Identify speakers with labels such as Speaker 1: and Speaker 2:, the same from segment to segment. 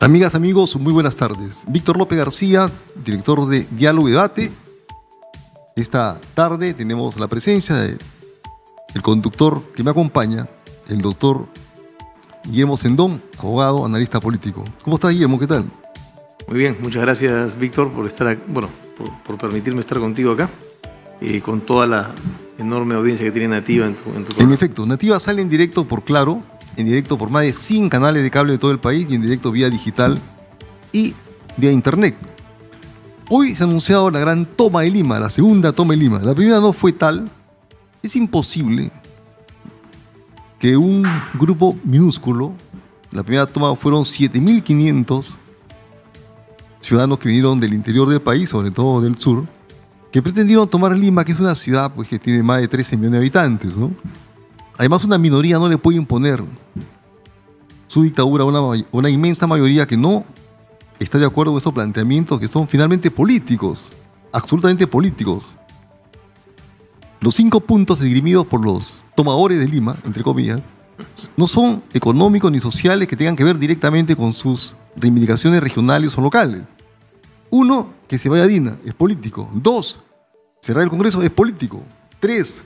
Speaker 1: Amigas, amigos, muy buenas tardes. Víctor López García, director de Diálogo y Debate. Esta tarde tenemos la presencia del conductor que me acompaña, el doctor Guillermo Sendón, abogado, analista político. ¿Cómo estás, Guillermo? ¿Qué tal?
Speaker 2: Muy bien, muchas gracias, Víctor, por estar, por permitirme estar contigo acá y con toda la enorme audiencia que tiene Nativa en tu programa.
Speaker 1: En efecto, Nativa sale en directo por Claro, en directo por más de 100 canales de cable de todo el país y en directo vía digital y vía internet. Hoy se ha anunciado la gran toma de Lima, la segunda toma de Lima. La primera no fue tal. Es imposible que un grupo minúsculo, la primera toma fueron 7.500 ciudadanos que vinieron del interior del país, sobre todo del sur, que pretendieron tomar Lima, que es una ciudad pues, que tiene más de 13 millones de habitantes, ¿no? Además, una minoría no le puede imponer su dictadura a una inmensa mayoría que no está de acuerdo con estos planteamientos que son finalmente políticos, absolutamente políticos. Los 5 puntos esgrimidos por los tomadores de Lima, entre comillas, no son económicos ni sociales que tengan que ver directamente con sus reivindicaciones regionales o locales. 1, que se vaya Dina, es político. 2, cerrar el Congreso es político. 3,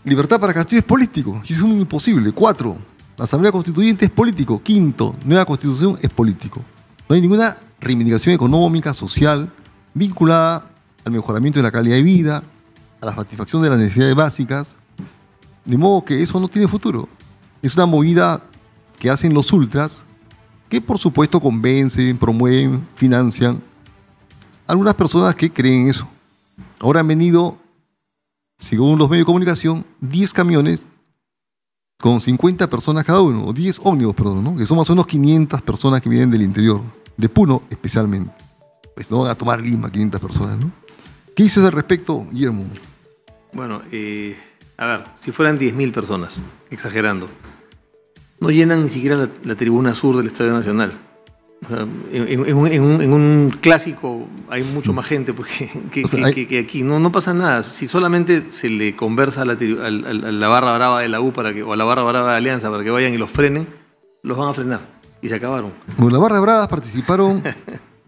Speaker 1: libertad para Castillo es político, y es un imposible. 4, la Asamblea Constituyente es político. 5, nueva Constitución es político. No hay ninguna reivindicación económica, social, vinculada al mejoramiento de la calidad de vida, a la satisfacción de las necesidades básicas, de modo que eso no tiene futuro. Es una movida que hacen los ultras, que por supuesto convencen, promueven, financian a algunas personas que creen en eso. Ahora han venido, según los medios de comunicación, 10 camiones con 50 personas cada uno, o 10 ómnibus, perdón, ¿no? Que son más o menos 500 personas que vienen del interior, de Puno especialmente. Pues no van a tomar Lima 500 personas, ¿no? ¿Qué dices al respecto, Guillermo?
Speaker 2: Bueno, a ver, si fueran 10.000 personas, exagerando, no llenan ni siquiera la tribuna sur del Estadio Nacional. O sea, en un clásico hay mucho más gente pues, que aquí. No pasa nada. Si solamente se le conversa a la barra brava de la U o a la barra brava de Alianza para que vayan y los frenen, los van a frenar. Y se acabaron.
Speaker 1: Bueno, las barras bravas participaron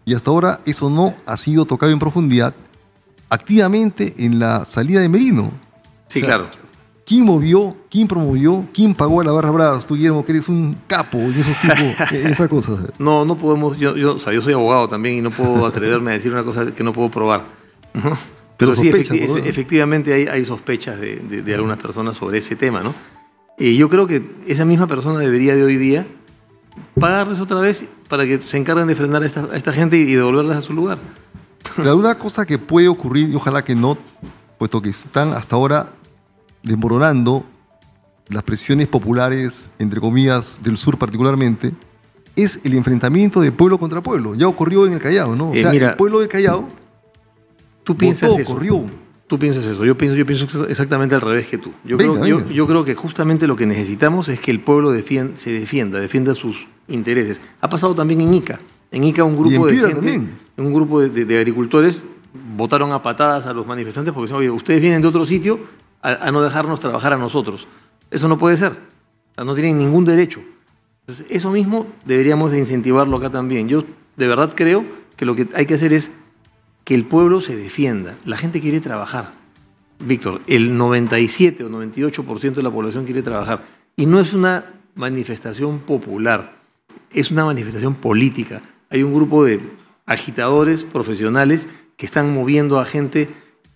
Speaker 1: y hasta ahora eso no ha sido tocado en profundidad activamente en la salida de Merino.
Speaker 2: Sí, o sea, claro.
Speaker 1: ¿Quién movió, quién promovió, quién pagó a la barra brava? Tú, Guillermo, que eres un capo en esos tipos, esas cosas.
Speaker 2: No podemos, yo soy abogado también y no puedo atreverme a decir una cosa que no puedo probar. Pero sí, efectivamente hay sospechas de algunas personas sobre ese tema, ¿no? Yo creo que esa misma persona debería de hoy día pagarles otra vez para que se encarguen de frenar a esta gente y devolverlas a su lugar.
Speaker 1: Pero una cosa que puede ocurrir, y ojalá que no, puesto que están hasta ahora desmoronando las presiones populares, entre comillas, del sur particularmente, es el enfrentamiento de pueblo contra pueblo. Ya ocurrió en el Callao, ¿no? O sea, mira, el pueblo del Callao
Speaker 2: tú piensas eso. Tú piensas eso. Yo pienso exactamente al revés que tú. Yo creo que justamente lo que necesitamos es que el pueblo se defienda sus intereses. Ha pasado también en Ica. En Ica un grupo de gente, también. Un grupo de agricultores botaron a patadas a los manifestantes porque decían, oye, ustedes vienen de otro sitio a no dejarnos trabajar a nosotros. Eso no puede ser. O sea, no tienen ningún derecho. Entonces, eso mismo deberíamos de incentivarlo acá también. Yo de verdad creo que lo que hay que hacer es que el pueblo se defienda. La gente quiere trabajar. Víctor, el 97 o 98% de la población quiere trabajar. Y no es una manifestación popular, es una manifestación política. Hay un grupo de agitadores profesionales que están moviendo a gente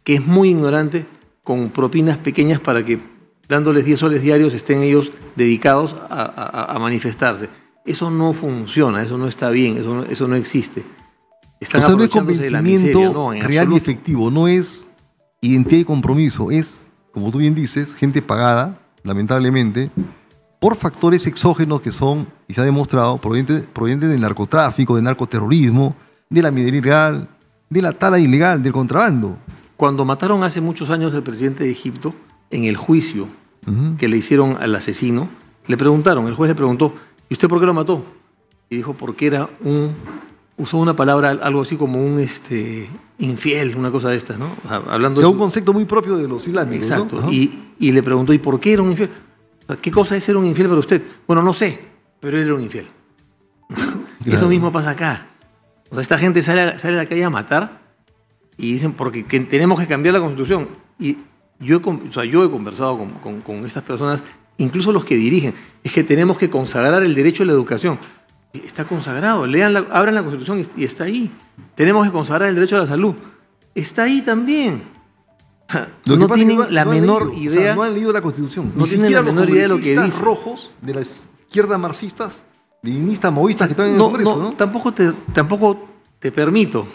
Speaker 2: que es muy ignorante con propinas pequeñas para que, dándoles 10 soles diarios, estén ellos dedicados a manifestarse. Eso no funciona, eso no está bien, eso no existe. Están
Speaker 1: no es convencimiento real y efectivo, no es identidad y compromiso, es, como tú bien dices, gente pagada, lamentablemente, por factores exógenos que son, y se ha demostrado, provenientes del narcotráfico, del narcoterrorismo, de la minería ilegal, de la tala ilegal, del contrabando.
Speaker 2: Cuando mataron hace muchos años al presidente de Egipto, en el juicio que le hicieron al asesino, el juez le preguntó, ¿y usted por qué lo mató? Y dijo, porque era usó una palabra, algo así como un infiel, una cosa de estas, ¿no? Hablando
Speaker 1: de un concepto muy propio de los islámicos.
Speaker 2: Exacto, ¿no? Y le preguntó, ¿y por qué era un infiel? ¿Qué cosa es ser un infiel para usted? Bueno, no sé, pero él era un infiel. Claro. Eso mismo pasa acá. O sea, esta gente sale a la calle a matar y dicen porque tenemos que cambiar la Constitución. Y yo he conversado con estas personas, incluso los que dirigen, es que tenemos que consagrar el derecho a la educación. Está consagrado, abran la Constitución y está ahí. Tenemos que consagrar el derecho a la salud. Está ahí también. No tienen la menor idea. O sea,
Speaker 1: no han leído la Constitución.
Speaker 2: No tienen la menor idea de lo que dice.
Speaker 1: Rojos de la izquierda marxistas, leninistas, maoístas que están en el Congreso, ¿no?
Speaker 2: Tampoco te permito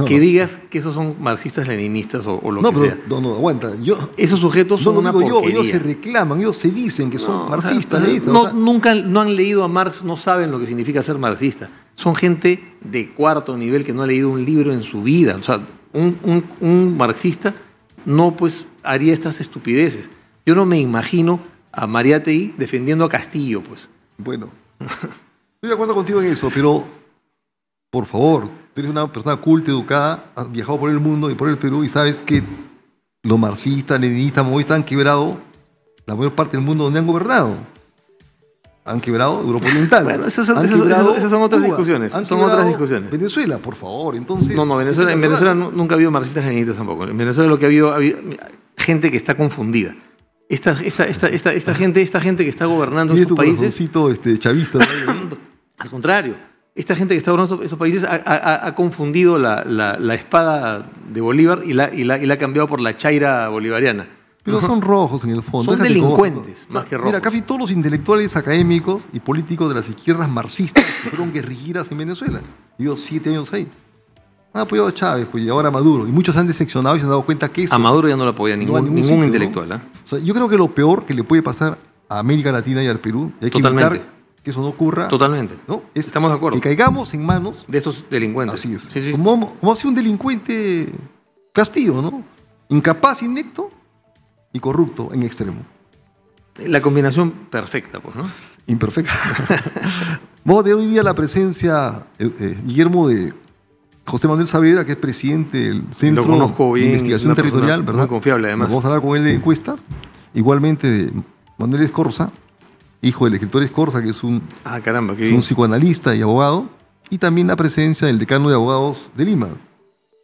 Speaker 2: que digas que esos son marxistas, leninistas o lo que sea.
Speaker 1: No, aguanta.
Speaker 2: Esos sujetos son una porquería.
Speaker 1: Ellos se reclaman, ellos se dicen que son marxistas, leninistas.
Speaker 2: No han leído a Marx, no saben lo que significa ser marxista. Son gente de cuarto nivel que no ha leído un libro en su vida. O sea, un marxista no pues haría estas estupideces. Yo no me imagino a Mariátegui defendiendo a Castillo, pues.
Speaker 1: Bueno, estoy de acuerdo contigo en eso, pero por favor, tú eres una persona culta, educada, has viajado por el mundo y por el Perú y sabes que los marxistas, leninistas, maoístas han quebrado la mayor parte del mundo donde han gobernado. Han quebrado Europa Oriental.
Speaker 2: Bueno, esas son otras discusiones. Son otras discusiones.
Speaker 1: Venezuela, por favor, entonces.
Speaker 2: No, en Venezuela nunca ha habido marxistas leninistas tampoco. En Venezuela lo que ha habido gente que está confundida. Esta gente que está gobernando estos países.
Speaker 1: Chavista, ¿no?
Speaker 2: Al contrario, esta gente que está gobernando esos países ha confundido la espada de Bolívar y la ha cambiado por la chaira bolivariana.
Speaker 1: Pero son rojos en el fondo.
Speaker 2: Son delincuentes, más que rojos.
Speaker 1: Mira, casi todos los intelectuales académicos y políticos de las izquierdas marxistas que fueron guerrilleras en Venezuela. Vivió 7 años ahí. Han apoyado a Chávez, pues, y ahora a Maduro. Y muchos han decepcionado y se han dado cuenta que eso...
Speaker 2: A Maduro ya no lo apoya ningún sitio, intelectual. ¿No?
Speaker 1: O sea, yo creo que lo peor que le puede pasar a América Latina y al Perú, y hay que evitar que eso no ocurra...
Speaker 2: Totalmente.
Speaker 1: ¿no?
Speaker 2: Estamos de acuerdo.
Speaker 1: Que caigamos en manos...
Speaker 2: de estos delincuentes.
Speaker 1: Así es.
Speaker 2: Sí.
Speaker 1: Como ha sido un delincuente Castillo, ¿no? Incapaz, inepto y corrupto en extremo.
Speaker 2: La combinación perfecta, pues, ¿no?
Speaker 1: Imperfecta. Vamos a tener hoy día la presencia, Guillermo, de José Manuel Saavedra, que es presidente del Centro de Investigación Territorial, ¿verdad?
Speaker 2: Muy confiable, además.
Speaker 1: Vamos a hablar con él de encuestas. Igualmente de Manuel Escorza, hijo del escritor Escorza, que es un psicoanalista y abogado. Y también la presencia del decano de abogados de Lima,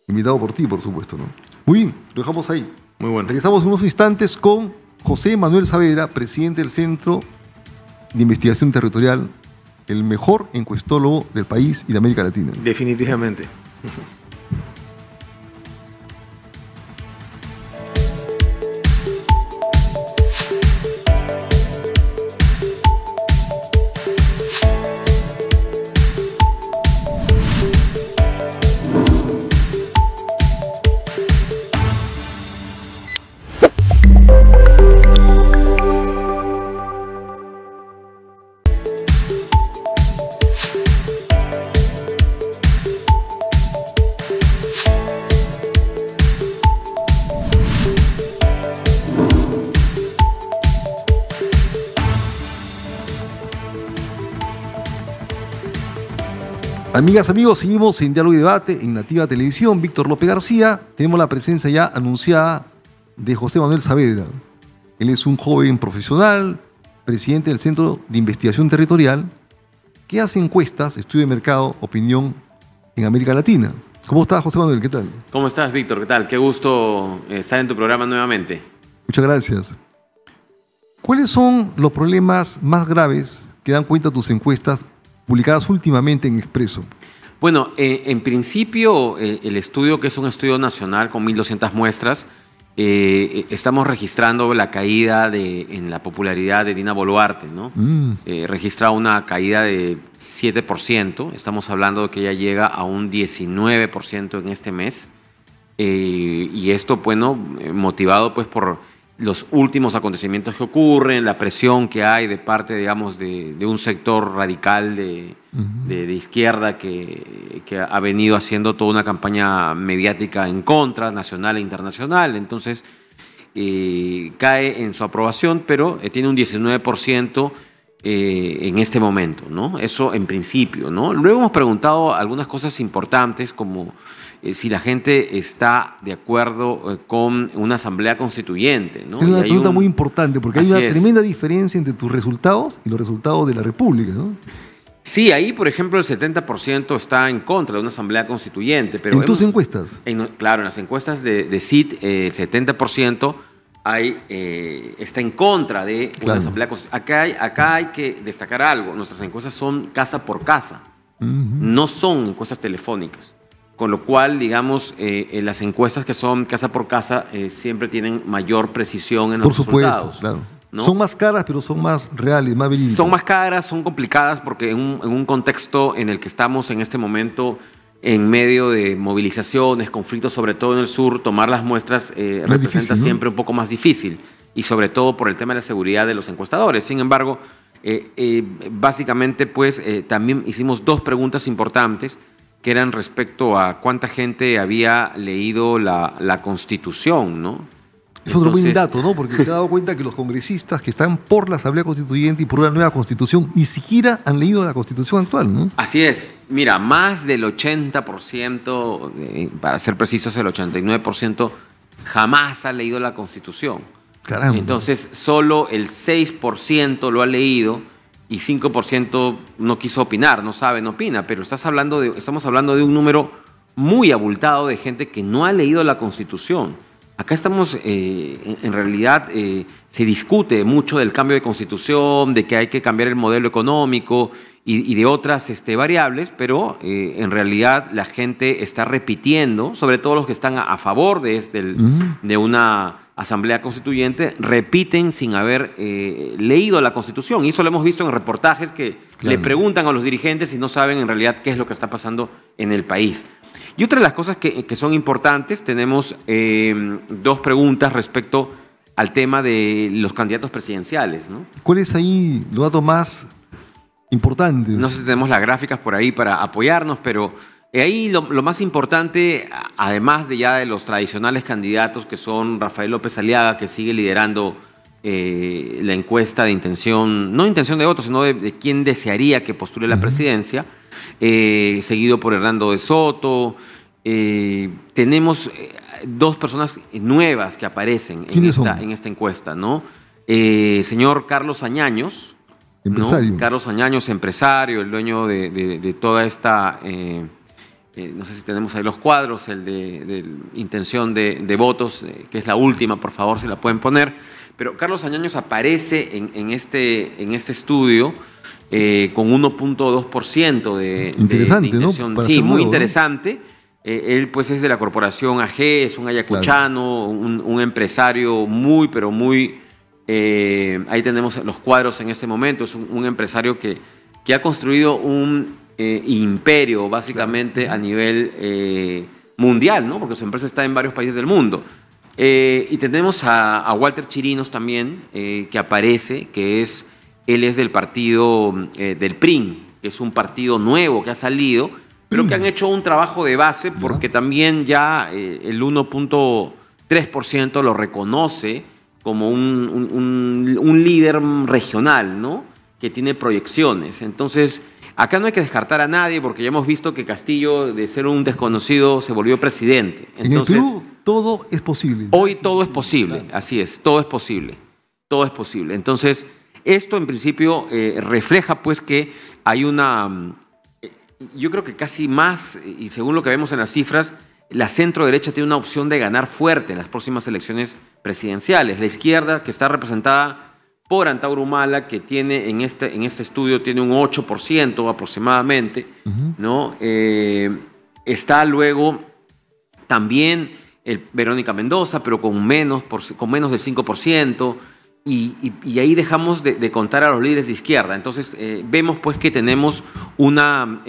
Speaker 1: invitado por ti, por supuesto, ¿no? Muy bien, lo dejamos ahí.
Speaker 2: Muy bueno.
Speaker 1: Regresamos en unos instantes con José Manuel Saavedra, presidente del Centro de Investigación Territorial, el mejor encuestólogo del país y de América Latina.
Speaker 2: Definitivamente.
Speaker 1: Amigas, amigos, seguimos en Diálogo y Debate en Nativa Televisión. Víctor López García. Tenemos la presencia ya anunciada de José Manuel Saavedra. Él es un joven profesional, presidente del Centro de Investigación Territorial, que hace encuestas, estudio de mercado, opinión en América Latina. ¿Cómo estás, José Manuel? ¿Qué tal?
Speaker 3: ¿Cómo estás, Víctor? ¿Qué tal? Qué gusto estar en tu programa nuevamente.
Speaker 1: Muchas gracias. ¿Cuáles son los problemas más graves que dan cuenta tus encuestas publicadas últimamente en Expreso?
Speaker 3: Bueno, en principio, el estudio, que es un estudio nacional con 1.200 muestras, estamos registrando la caída en la popularidad de Dina Boluarte, ¿no? Registra una caída de 7%, estamos hablando de que ella llega a un 19% en este mes, y esto, bueno, motivado pues por los últimos acontecimientos que ocurren, la presión que hay de parte, digamos, de un sector radical de izquierda que ha venido haciendo toda una campaña mediática en contra, nacional e internacional. Entonces, cae en su aprobación, pero tiene un 19% en este momento, ¿no? Eso en principio, ¿no? Luego hemos preguntado algunas cosas importantes, como si la gente está de acuerdo con una asamblea constituyente, ¿no?
Speaker 1: Es una pregunta muy importante, porque hay una tremenda diferencia entre tus resultados y los resultados de la República, ¿no?
Speaker 3: Sí, ahí, por ejemplo, el 70% está en contra de una asamblea constituyente. Pero
Speaker 1: ¿En tus encuestas?
Speaker 3: Claro, en las encuestas de CID, el 70% está en contra de una asamblea constituyente. Acá hay que destacar algo. Nuestras encuestas son casa por casa, no son encuestas telefónicas. Con lo cual, digamos, las encuestas que son casa por casa siempre tienen mayor precisión en los resultados.
Speaker 1: Claro. ¿No? Son más caras, pero son más reales, más verídicas.
Speaker 3: Son más caras, son complicadas porque en un contexto en el que estamos en este momento, en medio de movilizaciones, conflictos, sobre todo en el sur, tomar las muestras representa difícil, ¿no? Siempre un poco más difícil, y sobre todo por el tema de la seguridad de los encuestadores. Sin embargo, básicamente, pues, también hicimos 2 preguntas importantes que eran respecto a cuánta gente había leído la Constitución, ¿no?
Speaker 1: Es otro buen dato, ¿no? Porque se ha dado cuenta que los congresistas que están por la Asamblea Constituyente y por una nueva Constitución ni siquiera han leído la Constitución actual, ¿no?
Speaker 3: Así es. Mira, más del 80%, para ser precisos, el 89%, jamás ha leído la Constitución.
Speaker 1: Caramba.
Speaker 3: Entonces, solo el 6% lo ha leído y 5% no quiso opinar, no sabe, no opina. Pero estamos hablando de un número muy abultado de gente que no ha leído la Constitución. Acá estamos, en realidad, se discute mucho del cambio de constitución, de que hay que cambiar el modelo económico y de otras variables, pero en realidad la gente está repitiendo, sobre todo los que están a favor de una asamblea constituyente, repiten sin haber leído la Constitución. Y eso lo hemos visto en reportajes que le preguntan a los dirigentes y no saben en realidad qué es lo que está pasando en el país. Y otra de las cosas que son importantes, tenemos 2 preguntas respecto al tema de los candidatos presidenciales, ¿no?
Speaker 1: ¿Cuál es ahí los datos más importantes?
Speaker 3: No sé si tenemos las gráficas por ahí para apoyarnos, pero ahí lo más importante, además de los tradicionales candidatos que son Rafael López Aliaga, que sigue liderando la encuesta de intención, no intención de voto, sino de quién desearía que postule la presidencia, seguido por Hernando de Soto. Tenemos 2 personas nuevas que aparecen en esta encuesta, ¿no? Señor Carlos Añaños,
Speaker 1: empresario.
Speaker 3: ¿no? Carlos Añaños, empresario, el dueño de toda esta, no sé si tenemos ahí los cuadros, el de intención de votos, que es la última, por favor, si la pueden poner. Pero Carlos Añaños aparece en este estudio con 1.2% de intención.
Speaker 1: ¿No?
Speaker 3: Sí, muy interesante. Él pues es de la corporación AG, es un ayacuchano, un empresario muy, pero muy... ahí tenemos los cuadros en este momento. Es un empresario que ha construido un imperio básicamente a nivel mundial, ¿no? Porque su empresa está en varios países del mundo. Y tenemos a Walter Chirinos también, que aparece, él es del partido del PRIN, que es un partido nuevo que ha salido, pero que han hecho un trabajo de base porque también ya el 1.3% lo reconoce como un líder regional, ¿no? Que tiene proyecciones. Entonces, acá no hay que descartar a nadie porque ya hemos visto que Castillo, de ser un desconocido, se volvió presidente. Entonces,
Speaker 1: en el Perú todo es posible.
Speaker 3: Hoy todo es posible, así es, todo es posible. Todo es posible. Entonces, esto en principio refleja pues que hay una... Yo creo que casi más, y según lo que vemos en las cifras, la centro-derecha tiene una opción de ganar fuerte en las próximas elecciones presidenciales. La izquierda, que está representada por Antauro Humala, que tiene en este estudio tiene un 8% aproximadamente, ¿no? Está luego también Verónica Mendoza, pero con menos del 5%, y ahí dejamos de contar a los líderes de izquierda. Entonces vemos pues que tenemos una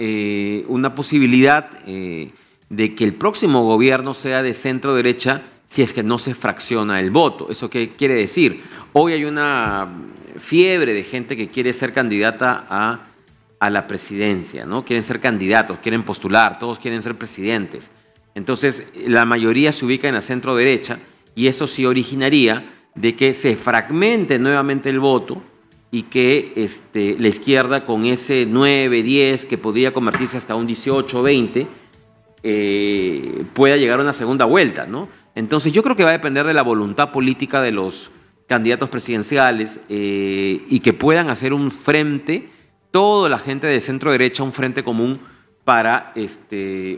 Speaker 3: posibilidad de que el próximo gobierno sea de centro-derecha si es que no se fracciona el voto. ¿Eso qué quiere decir? Hoy hay una fiebre de gente que quiere ser candidata a la presidencia, ¿no? Quieren ser candidatos, quieren postular, todos quieren ser presidentes. Entonces, la mayoría se ubica en la centro-derecha y eso sí originaría de que se fragmente nuevamente el voto y que la izquierda con ese 9, 10, que podría convertirse hasta un 18, 20, pueda llegar a una segunda vuelta, ¿no? Entonces yo creo que va a depender de la voluntad política de los candidatos presidenciales y que puedan hacer un frente toda la gente de centro derecha un frente común para,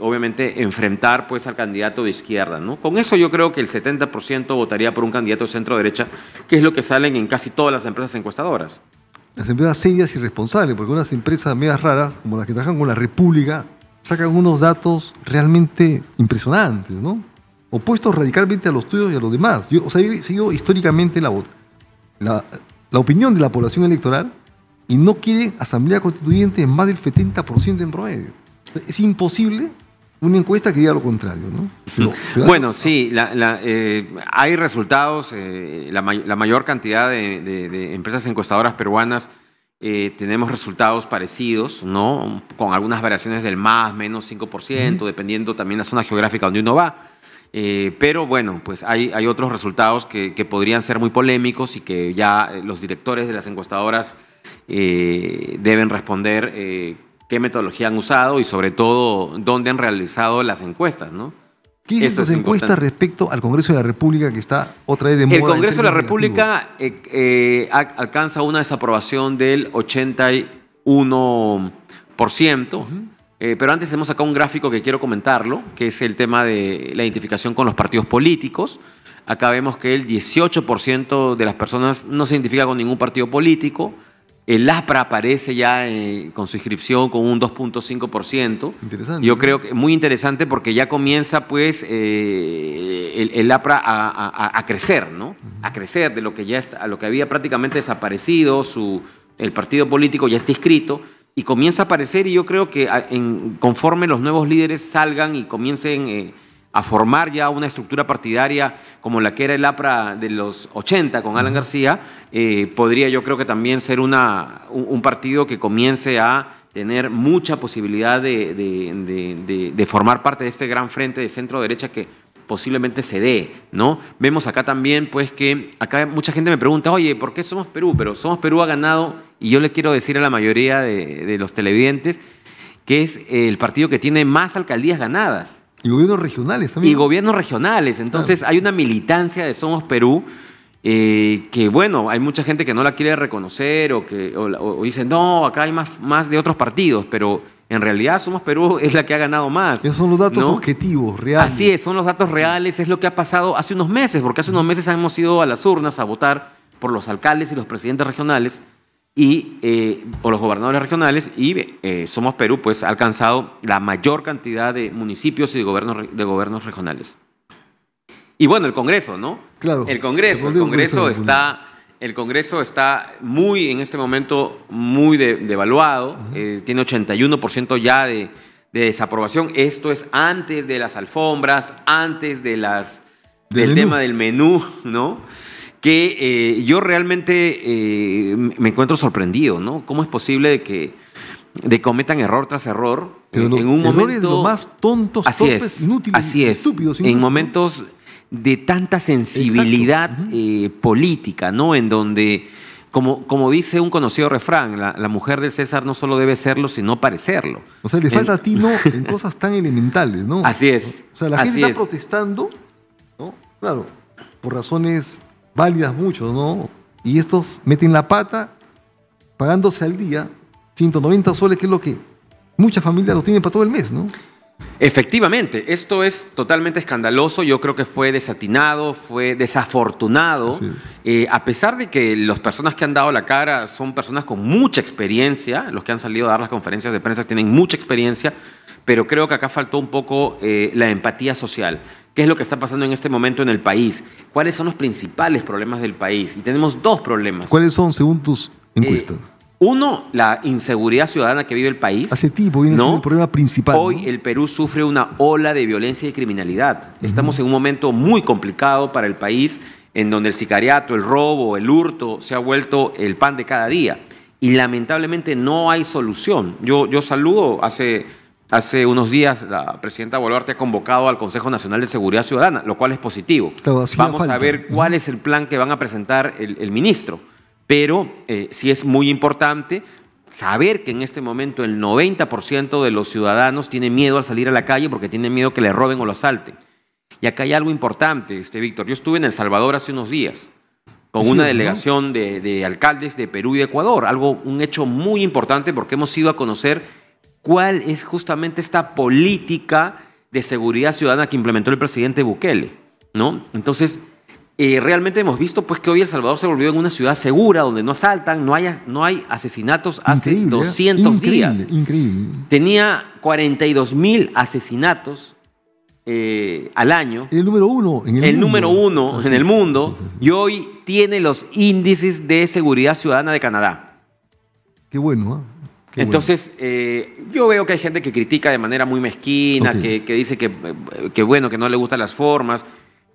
Speaker 3: obviamente, enfrentar pues, al candidato de izquierda, ¿no? Con eso yo creo que el 70% votaría por un candidato de centro derecha, que es lo que salen en casi todas las empresas encuestadoras.
Speaker 1: Las empresas serias y responsables, porque unas empresas medias raras, como las que trabajan con la República, sacan unos datos realmente impresionantes, ¿no? Opuestos radicalmente a los tuyos y a los demás. Yo sigo históricamente la opinión de la población electoral y no quiere asamblea constituyente en más del 70% en promedio. Es imposible una encuesta que diga lo contrario, ¿no?
Speaker 3: Bueno, sí, hay resultados, la mayor cantidad de empresas encuestadoras peruanas tenemos resultados parecidos, ¿no? Con algunas variaciones del más, menos 5%, dependiendo también de la zona geográfica donde uno va. Pero bueno, pues hay otros resultados que podrían ser muy polémicos y que ya los directores de las encuestadoras deben responder qué metodología han usado y sobre todo dónde han realizado las encuestas, ¿no?
Speaker 1: ¿Qué dicen tus encuestas respecto al Congreso de la República que está otra vez de moda?
Speaker 3: El Congreso de la República alcanza una desaprobación del 81%, pero antes hemos sacado un gráfico que quiero comentarlo, que es el tema de la identificación con los partidos políticos. Acá vemos que el 18% de las personas no se identifica con ningún partido político. El APRA aparece ya con su inscripción con un 2.5%.
Speaker 1: Interesante.
Speaker 3: Yo creo que muy interesante porque ya comienza pues el APRA a crecer, ¿no? A crecer de lo que ya está, a lo que había prácticamente desaparecido, el partido político ya está inscrito y comienza a aparecer y yo creo que conforme los nuevos líderes salgan y comiencen a formar ya una estructura partidaria como la que era el APRA de los 80 con Alan García, podría yo creo que también ser un partido que comience a tener mucha posibilidad de formar parte de este gran frente de centro derecha que posiblemente se dé, ¿no? Vemos acá también, pues, que acá mucha gente me pregunta, oye, ¿por qué Somos Perú? Pero Somos Perú ha ganado, y yo le quiero decir a la mayoría de los televidentes, que es el partido que tiene más alcaldías ganadas.
Speaker 1: Y gobiernos regionales también.
Speaker 3: Y gobiernos regionales. Entonces hay una militancia de Somos Perú que, bueno, hay mucha gente que no la quiere reconocer o dice, no, acá hay más de otros partidos, pero en realidad Somos Perú es la que ha ganado más.
Speaker 1: Esos son los datos objetivos, reales.
Speaker 3: Así es, son los datos reales, es lo que ha pasado hace unos meses, porque hace unos meses hemos ido a las urnas a votar por los alcaldes y los presidentes regionales o los gobernadores regionales y Somos Perú pues ha alcanzado la mayor cantidad de municipios y de gobiernos regionales. Y bueno, el Congreso, ¿no?
Speaker 1: Claro.
Speaker 3: El Congreso está muy, en este momento, muy devaluado, tiene 81% ya de desaprobación. Esto es antes de las alfombras, antes del tema del menú, ¿no? Que yo realmente me encuentro sorprendido, ¿no? ¿Cómo es posible de que cometan error tras error?
Speaker 1: En un momento de lo más tontos, torpes, inútiles, estúpidos.
Speaker 3: En momentos de tanta sensibilidad política, ¿no? En donde, como dice un conocido refrán, la mujer del César no solo debe serlo, sino parecerlo.
Speaker 1: O sea, le falta tino en cosas tan elementales, ¿no?
Speaker 3: Así es.
Speaker 1: O sea, la gente está protestando, ¿no? Claro, por razones válidas mucho, ¿no? Y estos meten la pata pagándose al día 190 soles, que es lo que muchas familias lo tienen para todo el mes, ¿no?
Speaker 3: Efectivamente, esto es totalmente escandaloso, yo creo que fue desatinado, fue desafortunado, a pesar de que las personas que han dado la cara son personas con mucha experiencia, los que han salido a dar las conferencias de prensa tienen mucha experiencia, pero creo que acá faltó un poco la empatía social. ¿Qué es lo que está pasando en este momento en el país? ¿Cuáles son los principales problemas del país? Y tenemos dos problemas.
Speaker 1: ¿Cuáles son, según tus encuestas?
Speaker 3: Uno, la inseguridad ciudadana que vive el país.
Speaker 1: Hace tiempo viene siendo el problema principal.
Speaker 3: Hoy el Perú sufre una ola de violencia y criminalidad. Estamos en un momento muy complicado para el país, en donde el sicariato, el robo, el hurto se ha vuelto el pan de cada día. Y lamentablemente no hay solución. Yo saludo, hace unos días la presidenta Boluarte ha convocado al Consejo Nacional de Seguridad Ciudadana, lo cual es positivo.
Speaker 1: Claro,
Speaker 3: vamos a ver cuál es el plan que van a presentar el ministro. Pero sí es muy importante saber que en este momento el 90% de los ciudadanos tiene miedo al salir a la calle porque tienen miedo que le roben o lo asalten. Y acá hay algo importante, Víctor. Yo estuve en El Salvador hace unos días con una delegación de alcaldes de Perú y de Ecuador. Un hecho muy importante porque hemos ido a conocer cuál es justamente esta política de seguridad ciudadana que implementó el presidente Bukele, ¿no? Entonces, realmente hemos visto pues, que hoy El Salvador se volvió en una ciudad segura, donde no asaltan, no hay asesinatos hace 200 días.
Speaker 1: Increíble.
Speaker 3: Tenía 42.000 asesinatos al año.
Speaker 1: El número uno en el mundo.
Speaker 3: El número uno en el mundo.
Speaker 1: Sí.
Speaker 3: Y hoy tiene los índices de seguridad ciudadana de Canadá.
Speaker 1: Qué bueno,
Speaker 3: Entonces, yo veo que hay gente que critica de manera muy mezquina, que dice que bueno, que no le gustan las formas,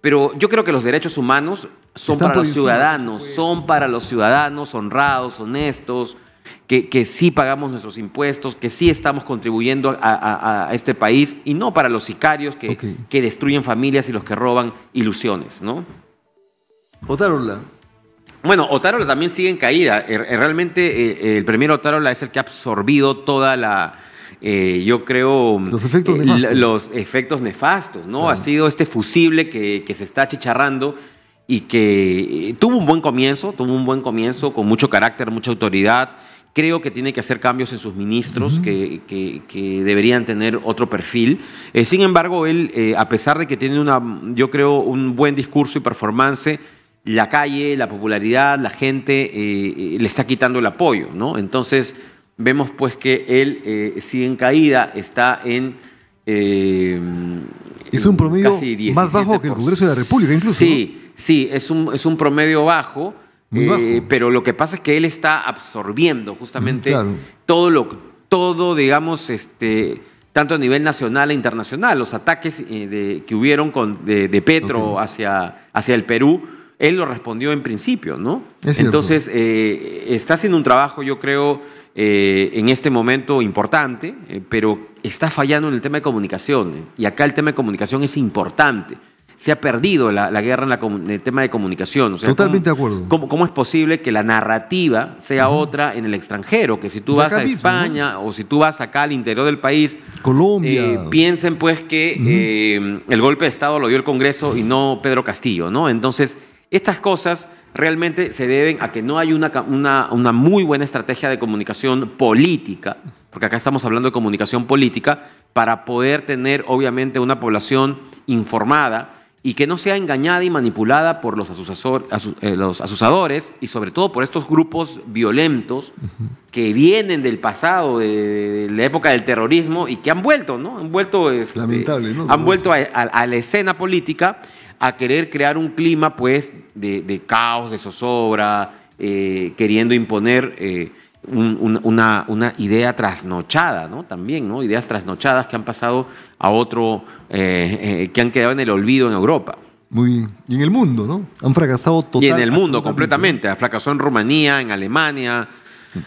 Speaker 3: pero yo creo que los derechos humanos son para los ciudadanos, son para los ciudadanos honrados, honestos, que sí pagamos nuestros impuestos, que sí estamos contribuyendo a este país, y no para los sicarios que destruyen familias y los que roban ilusiones, ¿no?
Speaker 1: Otárola.
Speaker 3: Bueno, Otárola también sigue en caída. Realmente el primer Otárola es el que ha absorbido toda la, yo creo, los efectos nefastos, ¿no? Ha sido este fusible que se está achicharrando y que tuvo un buen comienzo con mucho carácter, mucha autoridad. Creo que tiene que hacer cambios en sus ministros que deberían tener otro perfil. Sin embargo, él, a pesar de que tiene yo creo, un buen discurso y performance, la calle, la popularidad, la gente le está quitando el apoyo, ¿no? Entonces, vemos pues que él sigue en caída, está en...
Speaker 1: es un promedio casi más bajo que el Congreso de la República, incluso.
Speaker 3: Sí, ¿no? Sí, es un promedio bajo, pero lo que pasa es que él está absorbiendo justamente todo, digamos, tanto a nivel nacional e internacional. Los ataques que hubieron de Petro hacia el Perú, él lo respondió en principio, ¿no? Entonces, está haciendo un trabajo, yo creo, en este momento importante, pero está fallando en el tema de comunicación. Y acá el tema de comunicación es importante. Se ha perdido la guerra en el tema de comunicación. O sea,
Speaker 1: totalmente de acuerdo.
Speaker 3: ¿Cómo es posible que la narrativa sea otra en el extranjero? Que si tú vas a España, ¿no? O si tú vas acá al interior del país,
Speaker 1: Colombia,
Speaker 3: piensen pues que el golpe de Estado lo dio el Congreso y no Pedro Castillo, ¿no? Entonces, estas cosas realmente se deben a que no hay una muy buena estrategia de comunicación política, porque acá estamos hablando de comunicación política, para poder tener obviamente una población informada y que no sea engañada y manipulada por los asusadores y sobre todo por estos grupos violentos que vienen del pasado, de la época del terrorismo y que han vuelto, ¿no?
Speaker 1: Lamentable, ¿no?
Speaker 3: Han vuelto a la escena política a querer crear un clima pues de caos, de zozobra, queriendo imponer una idea trasnochada, ¿no? También, ¿no? Ideas trasnochadas que han pasado a otro, que han quedado en el olvido en Europa.
Speaker 1: Muy bien. Y en el mundo, ¿no? Han fracasado totalmente.
Speaker 3: Y en el mundo, completamente. Ha fracasado en Rumanía, en Alemania,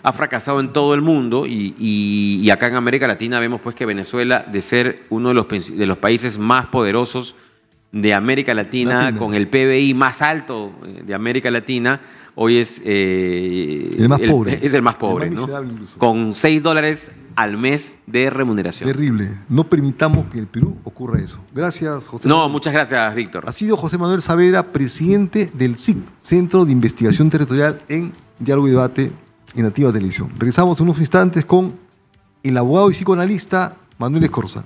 Speaker 3: ha fracasado en todo el mundo y acá en América Latina vemos pues que Venezuela, de ser uno de los países más poderosos de América Latina, con el PBI más alto de América Latina, hoy es
Speaker 1: el más pobre.
Speaker 3: Es el más pobre, ¿no? Con $6 al mes de remuneración.
Speaker 1: Terrible. No permitamos que en el Perú ocurra eso. Gracias, José.
Speaker 3: No, muchas gracias, Víctor.
Speaker 1: Ha sido José Manuel Saavedra, presidente del CIC, Centro de Investigación Territorial en Diálogo y Debate en Nativa Televisión. Regresamos en unos instantes con el abogado y psicoanalista Manuel Escorza.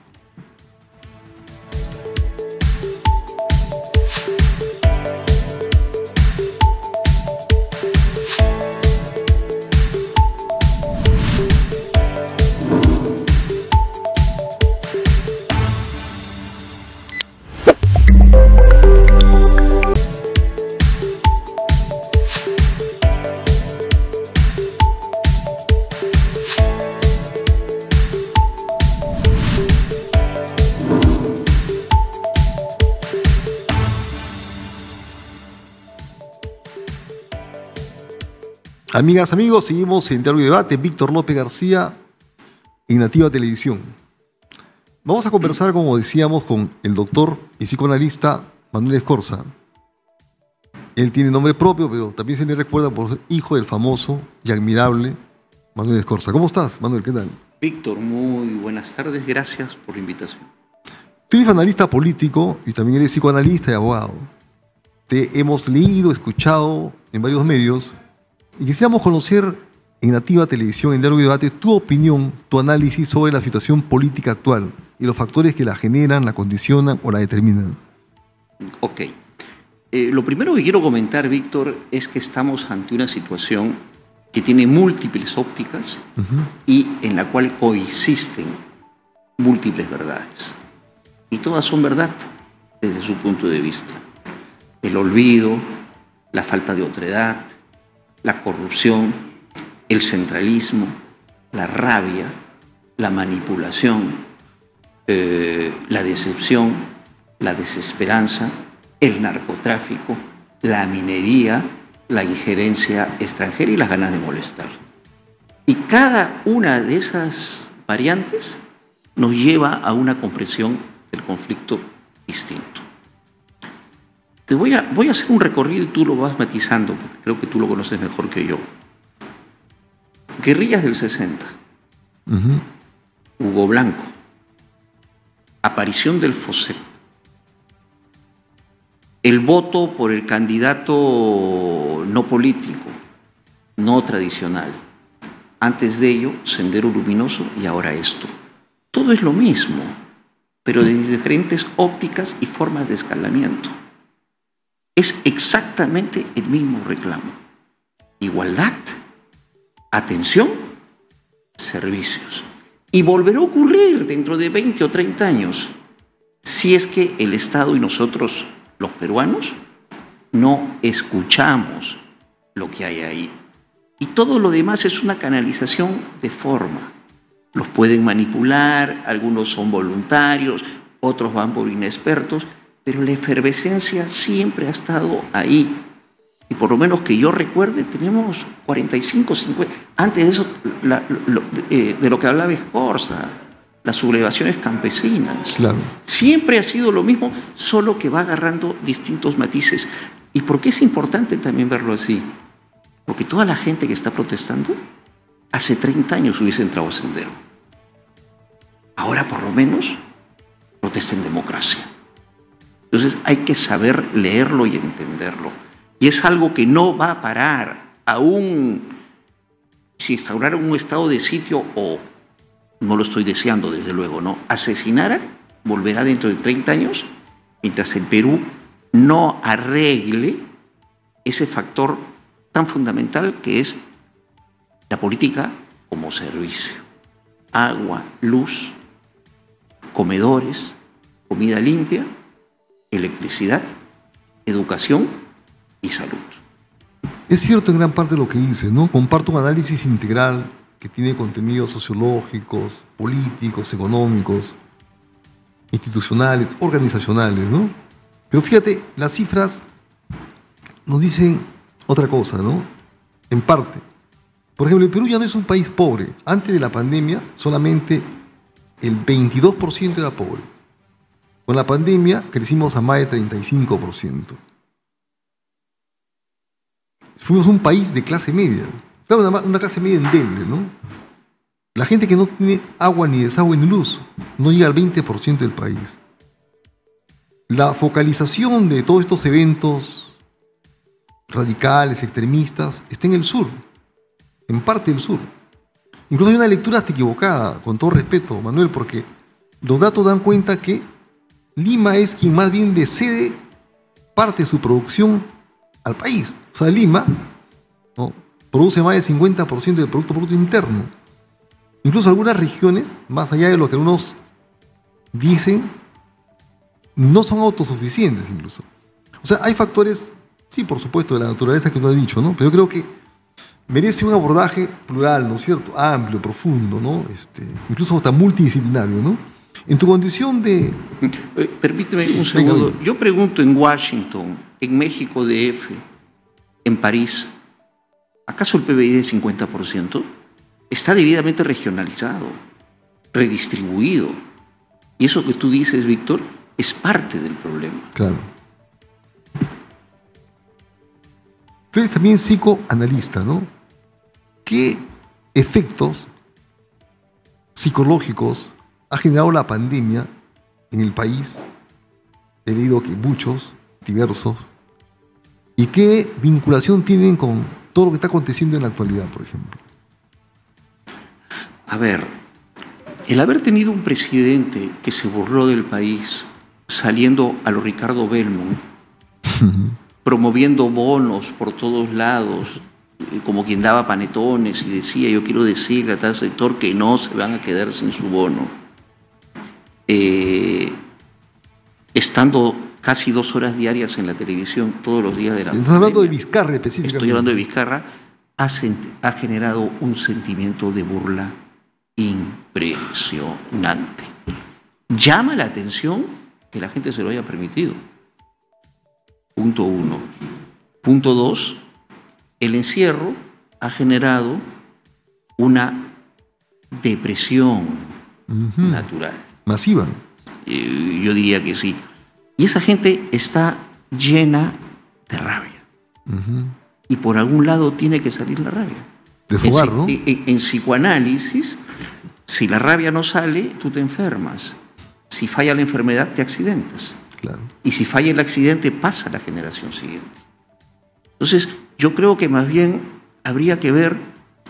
Speaker 1: Amigas, amigos, seguimos en Diálogo y Debate. Víctor López García en Nativa Televisión. Vamos a conversar, como decíamos, con el doctor y psicoanalista Manuel Escorza. Él tiene nombre propio, pero también se le recuerda por ser hijo del famoso y admirable Manuel Escorza. ¿Cómo estás, Manuel? ¿Qué tal?
Speaker 4: Víctor, muy buenas tardes. Gracias por la invitación.
Speaker 1: Tú eres analista político y también eres psicoanalista y abogado. Te hemos leído, escuchado en varios medios y quisiéramos conocer en Nativa Televisión, en Diálogo y Debate, tu opinión, tu análisis sobre la situación política actual y los factores que la generan, la condicionan o la determinan.
Speaker 4: Ok. Lo primero que quiero comentar, Víctor, es que estamos ante una situación que tiene múltiples ópticas y en la cual coexisten múltiples verdades. Y todas son verdad desde su punto de vista. El olvido, la falta de otredad, la corrupción, el centralismo, la rabia, la manipulación, la decepción, la desesperanza, el narcotráfico, la minería, la injerencia extranjera y las ganas de molestar. Y cada una de esas variantes nos lleva a una comprensión del conflicto distinto. Te voy a hacer un recorrido y tú lo vas matizando, porque creo que tú lo conoces mejor que yo. Guerrillas del 60. Hugo Blanco. Aparición del FOSEP. El voto por el candidato no político, no tradicional. Antes de ello, Sendero Luminoso y ahora esto. Todo es lo mismo, pero de diferentes ópticas y formas de escalamiento. Es exactamente el mismo reclamo. Igualdad, atención, servicios. Y volverá a ocurrir dentro de 20 o 30 años si es que el Estado y nosotros, los peruanos, no escuchamos lo que hay ahí. Y todo lo demás es una canalización de forma. Los pueden manipular, algunos son voluntarios, otros van por inexpertos, pero la efervescencia siempre ha estado ahí. Y por lo menos que yo recuerde, tenemos 45, 50. Antes de eso, de lo que hablaba Escorza, las sublevaciones campesinas.
Speaker 1: Claro.
Speaker 4: Siempre ha sido lo mismo, solo que va agarrando distintos matices. ¿Y por qué es importante también verlo así? Porque toda la gente que está protestando, hace 30 años hubiese entrado a Sendero. Ahora, por lo menos, protesta en democracia. Entonces hay que saber leerlo y entenderlo. Y es algo que no va a parar, aún si instauraran un estado de sitio o, no lo estoy deseando desde luego, ¿no?, asesinara, volverá dentro de 30 años, mientras el Perú no arregle ese factor tan fundamental que es la política como servicio. Agua, luz, comedores, comida limpia, electricidad, educación y salud.
Speaker 1: Es cierto en gran parte lo que dice, ¿no? Comparto un análisis integral que tiene contenidos sociológicos, políticos, económicos, institucionales, organizacionales, ¿no? Pero fíjate, las cifras nos dicen otra cosa, ¿no? En parte. Por ejemplo, el Perú ya no es un país pobre. Antes de la pandemia, solamente el 22% era pobre. Con la pandemia crecimos a más de 35%. Fuimos un país de clase media. Claro, una clase media endeble, ¿no? La gente que no tiene agua, ni desagüe, ni luz, no llega al 20% del país. La focalización de todos estos eventos radicales, extremistas, está en el sur, en parte del sur. Incluso hay una lectura hasta equivocada, con todo respeto, Manuel, porque los datos dan cuenta que Lima es quien más bien le cede parte de su producción al país. O sea, Lima, ¿no?, produce más del 50% del Producto Bruto Interno. Incluso algunas regiones, más allá de lo que algunos dicen, no son autosuficientes incluso. O sea, hay factores, sí, por supuesto, de la naturaleza que tú has dicho, ¿no? Pero creo que merece un abordaje plural, ¿no es cierto? Amplio, profundo, ¿no? Incluso hasta multidisciplinario, ¿no? En tu condición de...
Speaker 4: Permíteme un segundo. Venga. Yo pregunto en Washington, en México DF, en París, ¿acaso el PBI de 50% está debidamente regionalizado, redistribuido? Y eso que tú dices, Víctor, es parte del problema.
Speaker 1: Claro. Tú eres también psicoanalista, ¿no? ¿Qué efectos psicológicos ha generado la pandemia en el país? He leído que muchos, diversos, ¿Y qué vinculación tienen con todo lo que está aconteciendo en la actualidad, por ejemplo?
Speaker 4: A ver, el haber tenido un presidente que se burló del país, saliendo a lo Ricardo Belmont, promoviendo bonos por todos lados, como quien daba panetones y decía, yo quiero decirle a tal sector que no se van a quedar sin su bono. Estando casi 2 horas diarias en la televisión, todos los días de la
Speaker 1: Estás hablando de Vizcarra específicamente.
Speaker 4: Estoy hablando de Vizcarra. Ha generado un sentimiento de burla impresionante. Llama la atención que la gente se lo haya permitido. Punto 1. Punto 2. El encierro ha generado una depresión natural.
Speaker 1: Masiva.
Speaker 4: Yo diría que sí. Y esa gente está llena de rabia. Y por algún lado tiene que salir la rabia.
Speaker 1: Desfogar, ¿no?
Speaker 4: En psicoanálisis, si la rabia no sale, tú te enfermas. Si falla la enfermedad, te accidentas.
Speaker 1: Claro.
Speaker 4: Y si falla el accidente, pasa a la generación siguiente. Entonces, yo creo que más bien habría que ver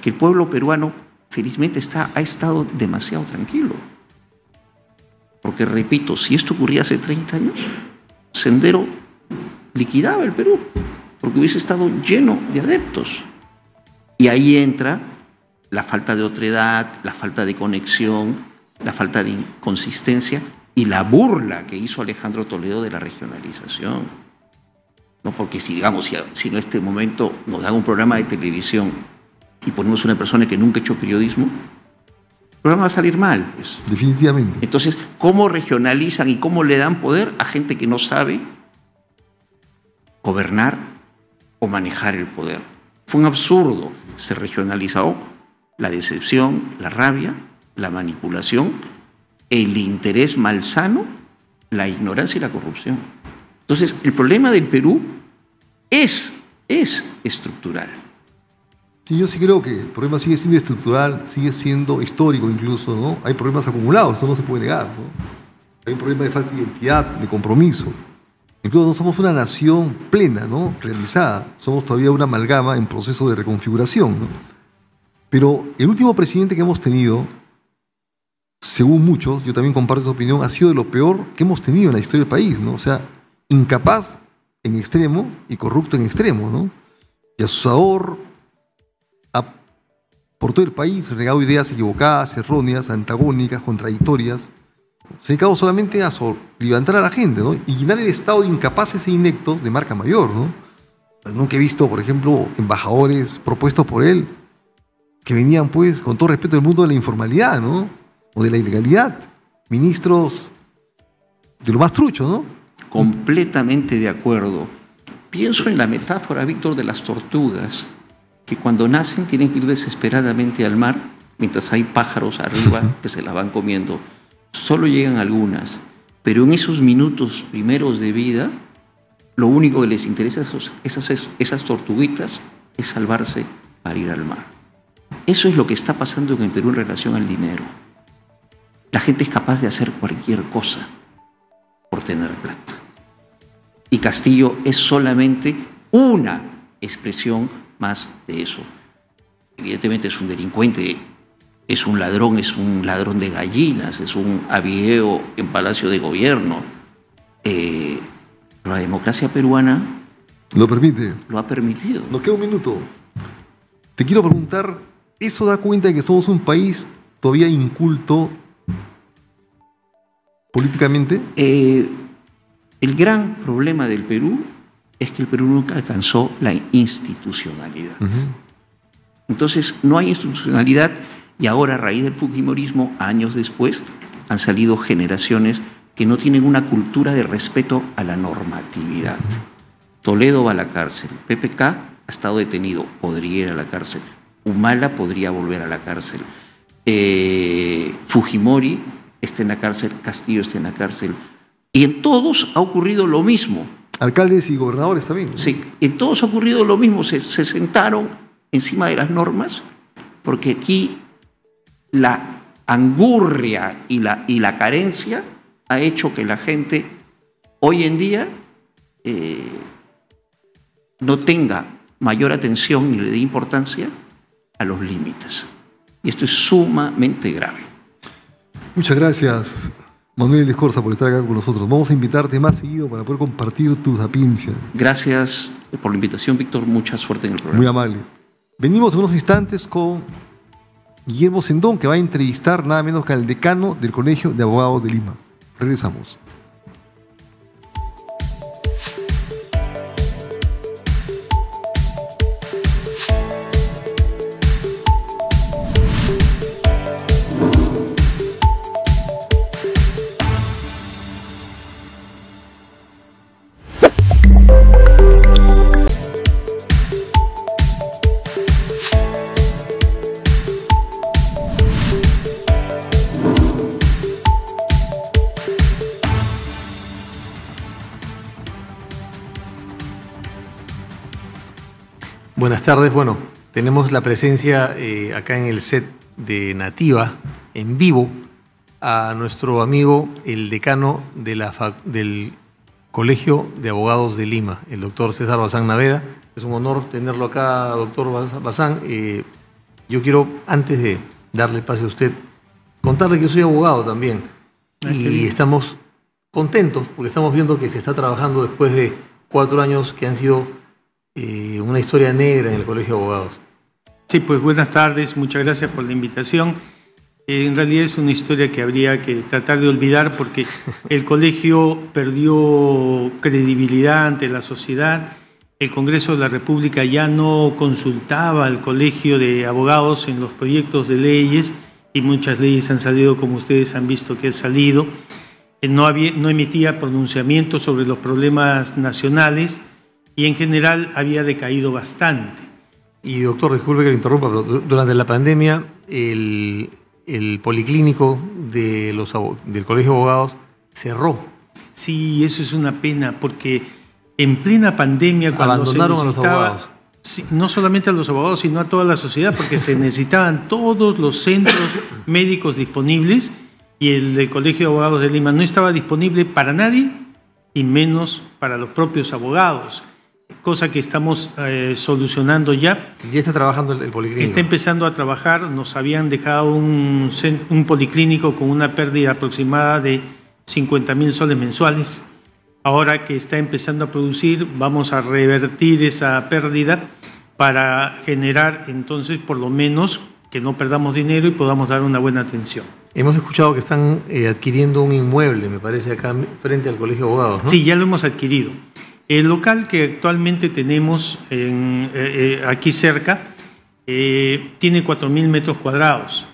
Speaker 4: que el pueblo peruano, felizmente, ha estado demasiado tranquilo. Porque, repito, si esto ocurría hace 30 años, Sendero liquidaba el Perú, porque hubiese estado lleno de adeptos. Y ahí entra la falta de otredad, la falta de conexión, la falta de inconsistencia y la burla que hizo Alejandro Toledo de la regionalización. No, porque si en este momento nos dan un programa de televisión y ponemos una persona que nunca ha hecho periodismo, el programa va a salir mal, pues.
Speaker 1: Definitivamente.
Speaker 4: Entonces, ¿cómo regionalizan y cómo le dan poder a gente que no sabe gobernar o manejar el poder? Fue un absurdo. Se regionalizó la decepción, la rabia, la manipulación, el interés malsano, la ignorancia y la corrupción. Entonces, el problema del Perú es estructural.
Speaker 1: Sí, yo sí creo que el problema sigue siendo estructural, sigue siendo histórico incluso, ¿no? Hay problemas acumulados, eso no se puede negar, ¿no? Hay un problema de falta de identidad, de compromiso. Incluso no somos una nación plena, ¿no? Realizada. Somos todavía una amalgama en proceso de reconfiguración, ¿no? Pero el último presidente que hemos tenido, según muchos, yo también comparto esa opinión, ha sido de lo peor que hemos tenido en la historia del país, ¿no? O sea, incapaz en extremo y corrupto en extremo, ¿no? Y asusador, por todo el país, regado ideas equivocadas, erróneas, antagónicas, contradictorias. Se dedicaba solamente a levantar a la gente, ¿no? Y llenar el estado de incapaces e ineptos de marca mayor, ¿no? Nunca he visto, por ejemplo, embajadores propuestos por él que venían, pues, con todo respeto del mundo de la informalidad, ¿no? O de la ilegalidad. Ministros de lo más trucho, ¿no?
Speaker 4: Completamente de acuerdo. Pienso en la metáfora, Víctor, de las tortugas, que cuando nacen tienen que ir desesperadamente al mar, mientras hay pájaros arriba que se las van comiendo. Solo llegan algunas, pero en esos minutos primeros de vida, lo único que les interesa a esas tortuguitas es salvarse para ir al mar. Eso es lo que está pasando en el Perú en relación al dinero. La gente es capaz de hacer cualquier cosa por tener plata. Y Castillo es solamente una expresión más de eso. Evidentemente es un delincuente, es un ladrón de gallinas, es un avieo en Palacio de Gobierno. Pero la democracia peruana
Speaker 1: lo permite.
Speaker 4: Lo ha permitido.
Speaker 1: Nos queda un minuto. Te quiero preguntar, ¿eso da cuenta de que somos un país todavía inculto políticamente?
Speaker 4: El gran problema del Perú es que el Perú nunca alcanzó la institucionalidad. Entonces, no hay institucionalidad y ahora, a raíz del fujimorismo, años después, han salido generaciones que no tienen una cultura de respeto a la normatividad. Toledo va a la cárcel, PPK ha estado detenido, podría ir a la cárcel, Humala podría volver a la cárcel, Fujimori está en la cárcel, Castillo está en la cárcel, y en todos ha ocurrido lo mismo.
Speaker 1: Alcaldes y gobernadores también, ¿no?
Speaker 4: Sí, en todos ha ocurrido lo mismo, se sentaron encima de las normas, porque aquí la angurria y la carencia ha hecho que la gente hoy en día no tenga mayor atención ni le dé importancia a los límites. Y esto es sumamente grave.
Speaker 1: Muchas gracias, Manuel Escorza, por estar acá con nosotros. Vamos a invitarte más seguido para poder compartir tu sapiencia.
Speaker 4: Gracias por la invitación, Víctor. Mucha suerte en el programa.
Speaker 1: Muy amable. Venimos en unos instantes con Guillermo Sendón, que va a entrevistar nada menos que al decano del Colegio de Abogados de Lima. Regresamos.
Speaker 2: Buenas tardes. Bueno, tenemos la presencia acá en el set de Nativa, en vivo, a nuestro amigo, el decano de del Colegio de Abogados de Lima, el doctor César Bazán Naveda. Es un honor tenerlo acá, doctor Bazán. Yo quiero, antes de darle pase a usted, contarle que soy abogado también. Y estamos contentos porque estamos viendo que se está trabajando después de 4 años que han sido una historia negra en el Colegio de Abogados.
Speaker 5: Sí, pues buenas tardes, muchas gracias por la invitación. En realidad es una historia que habría que tratar de olvidar porque el colegio perdió credibilidad ante la sociedad. El Congreso de la República ya no consultaba al Colegio de Abogados en los proyectos de leyes y muchas leyes han salido, como ustedes han visto que han salido. No emitía pronunciamientos sobre los problemas nacionales y en general había decaído bastante.
Speaker 2: Y doctor, disculpe que le interrumpa, pero durante la pandemia el policlínico del Colegio de Abogados cerró.
Speaker 5: Sí, eso es una pena, porque en plena pandemia, cuando
Speaker 2: abandonaron a los abogados.
Speaker 5: Sí, no solamente a los abogados, sino a toda la sociedad, porque se necesitaban todos los centros médicos disponibles y el del Colegio de Abogados de Lima no estaba disponible para nadie y menos para los propios abogados. Cosa que estamos solucionando ya.
Speaker 2: Ya está trabajando el policlínico.
Speaker 5: Está empezando a trabajar. Nos habían dejado un policlínico con una pérdida aproximada de 50.000 soles mensuales. Ahora que está empezando a producir, vamos a revertir esa pérdida para generar entonces por lo menos que no perdamos dinero y podamos dar una buena atención.
Speaker 2: Hemos escuchado que están adquiriendo un inmueble, me parece, acá frente al Colegio de Abogados, ¿no?
Speaker 5: Sí, ya lo hemos adquirido. El local que actualmente tenemos aquí cerca tiene 4.000 metros cuadrados,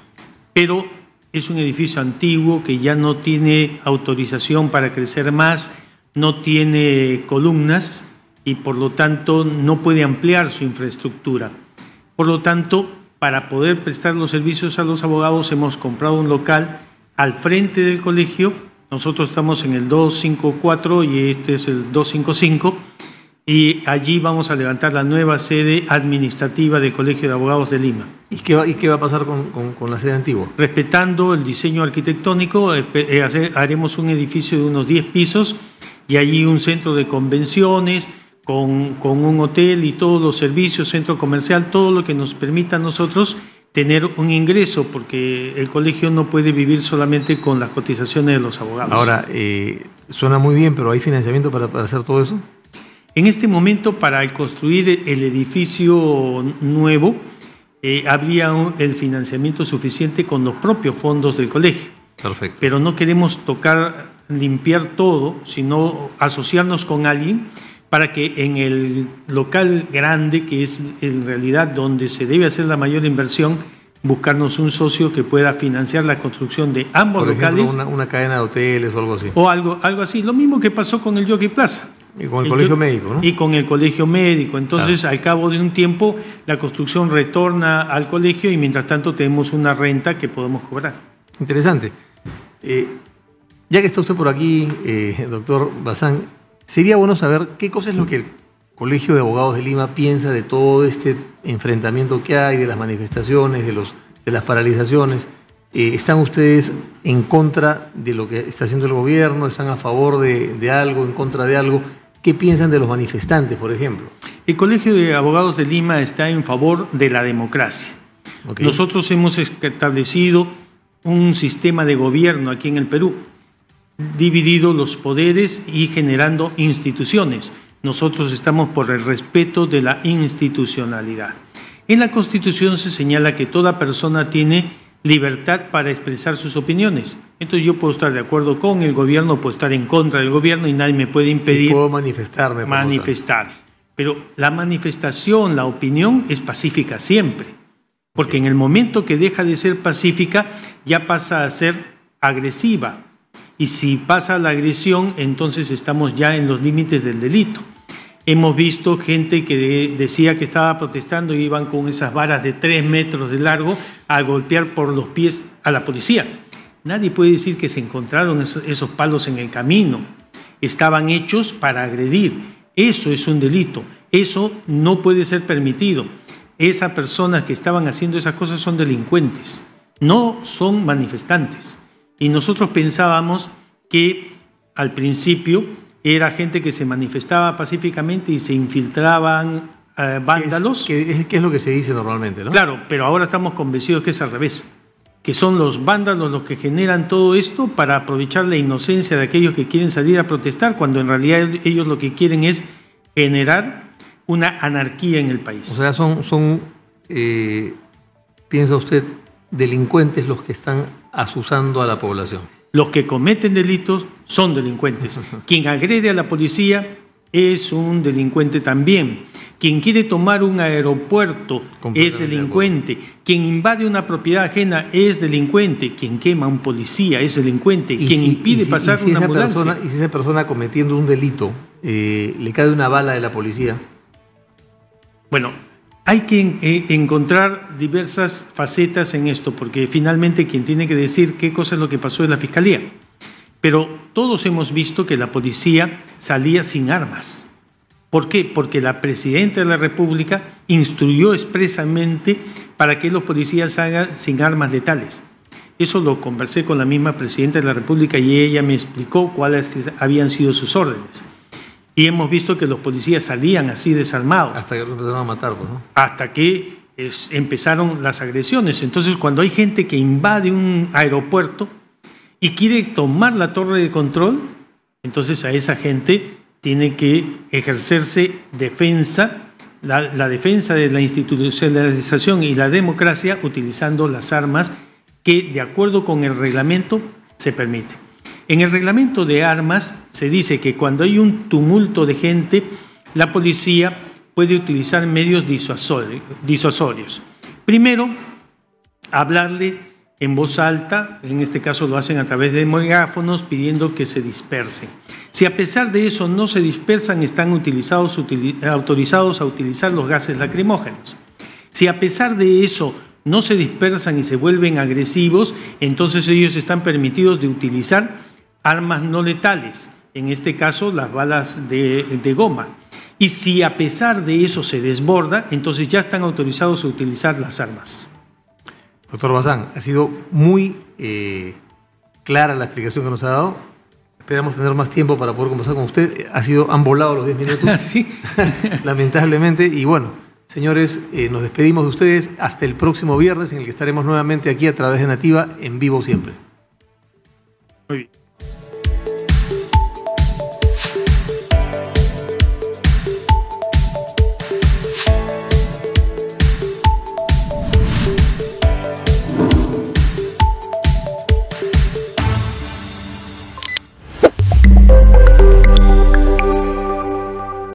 Speaker 5: pero es un edificio antiguo que ya no tiene autorización para crecer más, no tiene columnas y por lo tanto no puede ampliar su infraestructura. Por lo tanto, para poder prestar los servicios a los abogados hemos comprado un local al frente del colegio. Nosotros estamos en el 254 y este es el 255 y allí vamos a levantar la nueva sede administrativa del Colegio de Abogados de Lima.
Speaker 2: ¿Y qué va a pasar con la sede antigua?
Speaker 5: Respetando el diseño arquitectónico, haremos un edificio de unos 10 pisos y allí un centro de convenciones con un hotel y todos los servicios, centro comercial, todo lo que nos permita a nosotros tener un ingreso, porque el colegio no puede vivir solamente con las cotizaciones de los abogados.
Speaker 2: Ahora, suena muy bien, pero ¿hay financiamiento para hacer todo eso?
Speaker 5: En este momento, para construir el edificio nuevo, habría el financiamiento suficiente con los propios fondos del colegio.
Speaker 2: Perfecto.
Speaker 5: Pero no queremos limpiar todo, sino asociarnos con alguien para que en el local grande, que es en realidad donde se debe hacer la mayor inversión, buscarnos un socio que pueda financiar la construcción de ambos locales.
Speaker 2: Por ejemplo, una cadena de hoteles o algo así.
Speaker 5: O algo así. Lo mismo que pasó con el Jockey Plaza.
Speaker 2: Y con el colegio médico, ¿no?
Speaker 5: Y con el colegio médico. Entonces, al cabo de un tiempo, la construcción retorna al colegio y mientras tanto tenemos una renta que podemos cobrar.
Speaker 2: Interesante. Ya que está usted por aquí, doctor Bazán, sería bueno saber qué cosa es lo que el Colegio de Abogados de Lima piensa de todo este enfrentamiento que hay, de las manifestaciones, de las paralizaciones. ¿Están ustedes en contra de lo que está haciendo el gobierno? ¿Están a favor de algo, en contra de algo? ¿Qué piensan de los manifestantes, por ejemplo?
Speaker 5: El Colegio de Abogados de Lima está en favor de la democracia. Okay. Nosotros hemos establecido un sistema de gobierno aquí en el Perú, dividido los poderes y generando instituciones. Nosotros estamos por el respeto de la institucionalidad. En la Constitución se señala que toda persona tiene libertad para expresar sus opiniones. Entonces yo puedo estar de acuerdo con el gobierno, puedo estar en contra del gobierno y nadie me puede impedir.
Speaker 2: Y puedo manifestarme.
Speaker 5: Manifestar. Pero la manifestación, la opinión es pacífica siempre. Porque en el momento que deja de ser pacífica, ya pasa a ser agresiva. Y si pasa la agresión, entonces estamos ya en los límites del delito. Hemos visto gente que decía que estaba protestando y iban con esas varas de 3 metros de largo a golpear por los pies a la policía. Nadie puede decir que se encontraron esos palos en el camino. Estaban hechos para agredir. Eso es un delito. Eso no puede ser permitido. Esas personas que estaban haciendo esas cosas son delincuentes, no son manifestantes. Y nosotros pensábamos que al principio era gente que se manifestaba pacíficamente y se infiltraban vándalos.
Speaker 2: ¿Qué es lo que se dice normalmente, ¿no?
Speaker 5: Claro, pero ahora estamos convencidos que es al revés, que son los vándalos los que generan todo esto para aprovechar la inocencia de aquellos que quieren salir a protestar, cuando en realidad ellos lo que quieren es generar una anarquía en el país.
Speaker 2: O sea, piensa usted, delincuentes los que están asusando a la población.
Speaker 5: Los que cometen delitos son delincuentes. Quien agrede a la policía es un delincuente también. Quien quiere tomar un aeropuerto es delincuente. Quien invade una propiedad ajena es delincuente. Quien quema a un policía es delincuente. Quien impide pasar una ambulancia.
Speaker 2: Y si esa persona cometiendo un delito le cae una bala de la policía.
Speaker 5: Bueno, hay que encontrar diversas facetas en esto, porque finalmente quien tiene que decir qué cosa es lo que pasó es la Fiscalía. Pero todos hemos visto que la policía salía sin armas. ¿Por qué? Porque la Presidenta de la República instruyó expresamente para que los policías salgan sin armas letales. Eso lo conversé con la misma Presidenta de la República y ella me explicó cuáles habían sido sus órdenes. Y hemos visto que los policías salían así desarmados.
Speaker 2: Hasta que los empezaron a matar, pues, ¿no?
Speaker 5: Hasta que empezaron las agresiones. Entonces, cuando hay gente que invade un aeropuerto y quiere tomar la torre de control, entonces a esa gente tiene que ejercerse defensa, la defensa de la institucionalización y la democracia utilizando las armas que, de acuerdo con el reglamento, se permite. En el reglamento de armas se dice que cuando hay un tumulto de gente, la policía puede utilizar medios disuasorios. Primero, hablarles en voz alta, en este caso lo hacen a través de megáfonos, pidiendo que se dispersen. Si a pesar de eso no se dispersan, están autorizados a utilizar los gases lacrimógenos. Si a pesar de eso no se dispersan y se vuelven agresivos, entonces ellos están permitidos de utilizar armas no letales, en este caso las balas de goma. Y si a pesar de eso se desborda, entonces ya están autorizados a utilizar las armas.
Speaker 2: Doctor Bazán, ha sido muy clara la explicación que nos ha dado. Esperamos tener más tiempo para poder conversar con usted. Han volado los 10 minutos,
Speaker 5: sí.
Speaker 2: Lamentablemente. Y bueno, señores, nos despedimos de ustedes hasta el próximo viernes, en el que estaremos nuevamente aquí a través de Nativa, en vivo siempre.
Speaker 5: Muy bien.